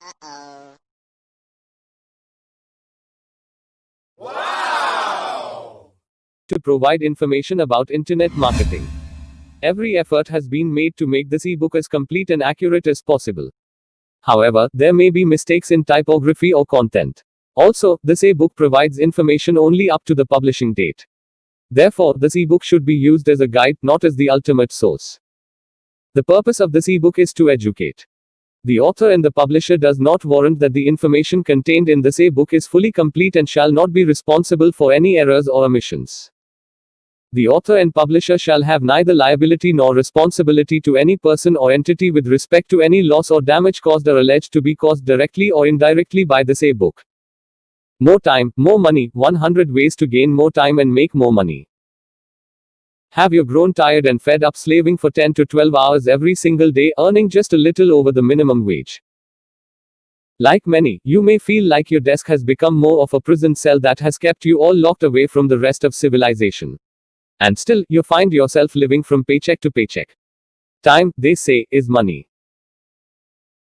Uh-oh. Wow! To provide information about internet marketing. Every effort has been made to make this ebook as complete and accurate as possible. However, there may be mistakes in typography or content. Also, this ebook provides information only up to the publishing date. Therefore, this ebook should be used as a guide, not as the ultimate source. The purpose of this ebook is to educate. The author and the publisher does not warrant that the information contained in this ebook is fully complete and shall not be responsible for any errors or omissions. The author and publisher shall have neither liability nor responsibility to any person or entity with respect to any loss or damage caused or alleged to be caused directly or indirectly by this ebook. More time, more money, 100 ways to gain more time and make more money. Have you grown tired and fed up slaving for 10 to 12 hours every single day, earning just a little over the minimum wage? Like many, you may feel like your desk has become more of a prison cell that has kept you all locked away from the rest of civilization. And still, you find yourself living from paycheck to paycheck. Time, they say, is money.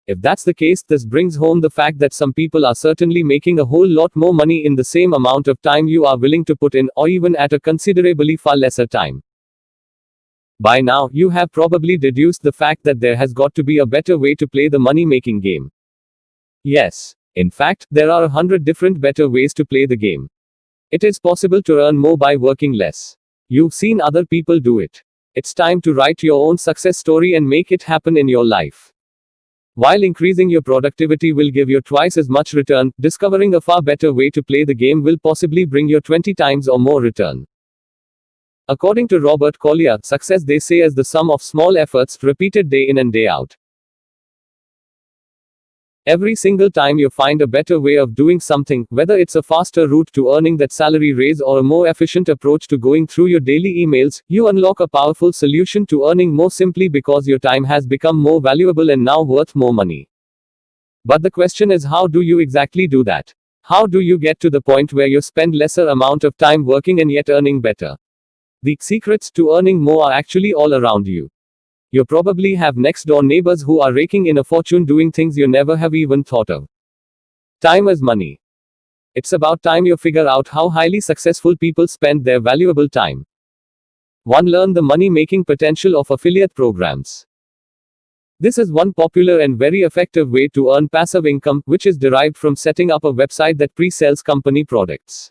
If that's the case, this brings home the fact that some people are certainly making a whole lot more money in the same amount of time you are willing to put in, or even at a considerably far lesser time. By now, you have probably deduced the fact that there has got to be a better way to play the money-making game. Yes. In fact, there are 100 different better ways to play the game. It is possible to earn more by working less. You've seen other people do it. It's time to write your own success story and make it happen in your life. While increasing your productivity will give you twice as much return, discovering a far better way to play the game will possibly bring you 20 times or more return. According to Robert Collier, success, they say, is the sum of small efforts, repeated day in and day out. Every single time you find a better way of doing something, whether it's a faster route to earning that salary raise or a more efficient approach to going through your daily emails, you unlock a powerful solution to earning more simply because your time has become more valuable and now worth more money. But the question is, how do you exactly do that? How do you get to the point where you spend lesser amount of time working and yet earning better? The secrets to earning more are actually all around you. You probably have next door neighbors who are raking in a fortune doing things you never have even thought of. Time is money. It's about time you figure out how highly successful people spend their valuable time. 1. Learn the money-making potential of affiliate programs. This is one popular and very effective way to earn passive income, which is derived from setting up a website that pre-sells company products.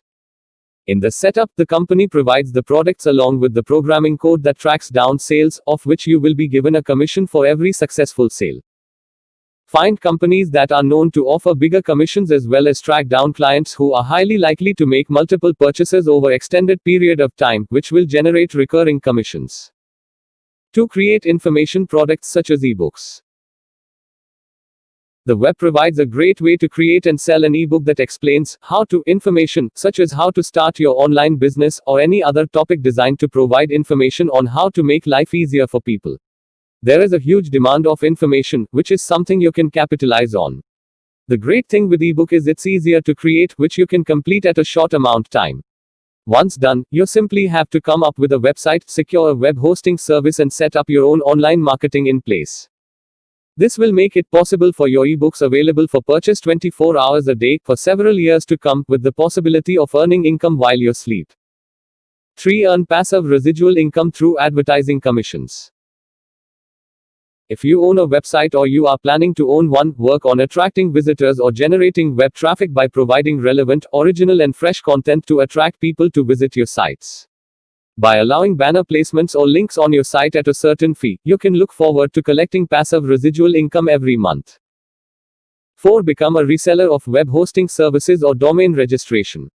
In the setup, the company provides the products along with the programming code that tracks down sales, of which you will be given a commission for every successful sale. Find companies that are known to offer bigger commissions as well as track down clients who are highly likely to make multiple purchases over extended period of time, which will generate recurring commissions. 2. Create information products such as ebooks. The web provides a great way to create and sell an ebook that explains how to information, such as how to start your online business or any other topic designed to provide information on how to make life easier for people. There is a huge demand of information, which is something you can capitalize on. The great thing with ebook is it's easier to create, which you can complete at a short amount time. Once done, you simply have to come up with a website, secure a web hosting service and set up your own online marketing in place. This will make it possible for your ebooks available for purchase 24 hours a day, for several years to come, with the possibility of earning income while you sleep. 3. Earn passive residual income through advertising commissions. If you own a website or you are planning to own one, work on attracting visitors or generating web traffic by providing relevant, original and fresh content to attract people to visit your sites. By allowing banner placements or links on your site at a certain fee, you can look forward to collecting passive residual income every month. 4. Become a reseller of web hosting services or domain registration.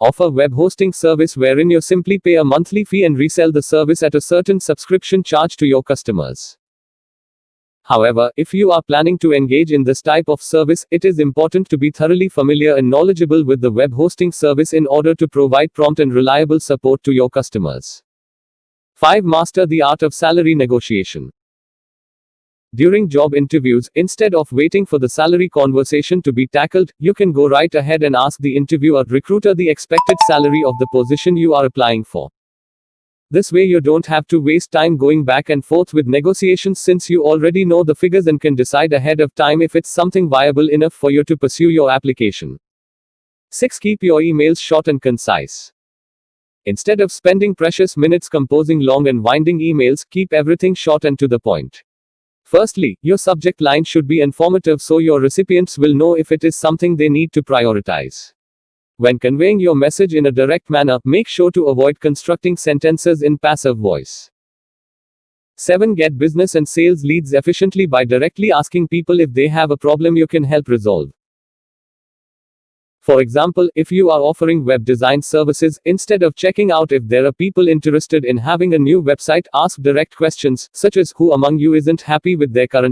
Offer web hosting service wherein you simply pay a monthly fee and resell the service at a certain subscription charge to your customers. However, if you are planning to engage in this type of service, it is important to be thoroughly familiar and knowledgeable with the web hosting service in order to provide prompt and reliable support to your customers. 5. Master the art of salary negotiation. During job interviews, instead of waiting for the salary conversation to be tackled, you can go right ahead and ask the interviewer, recruiter, the expected salary of the position you are applying for. This way you don't have to waste time going back and forth with negotiations since you already know the figures and can decide ahead of time if it's something viable enough for you to pursue your application. 6. Keep your emails short and concise. Instead of spending precious minutes composing long and winding emails, keep everything short and to the point. Firstly, your subject line should be informative so your recipients will know if it is something they need to prioritize. When conveying your message in a direct manner, make sure to avoid constructing sentences in passive voice. 7. Get business and sales leads efficiently by directly asking people if they have a problem you can help resolve. For example, if you are offering web design services, instead of checking out if there are people interested in having a new website, ask direct questions, such as who among you isn't happy with their current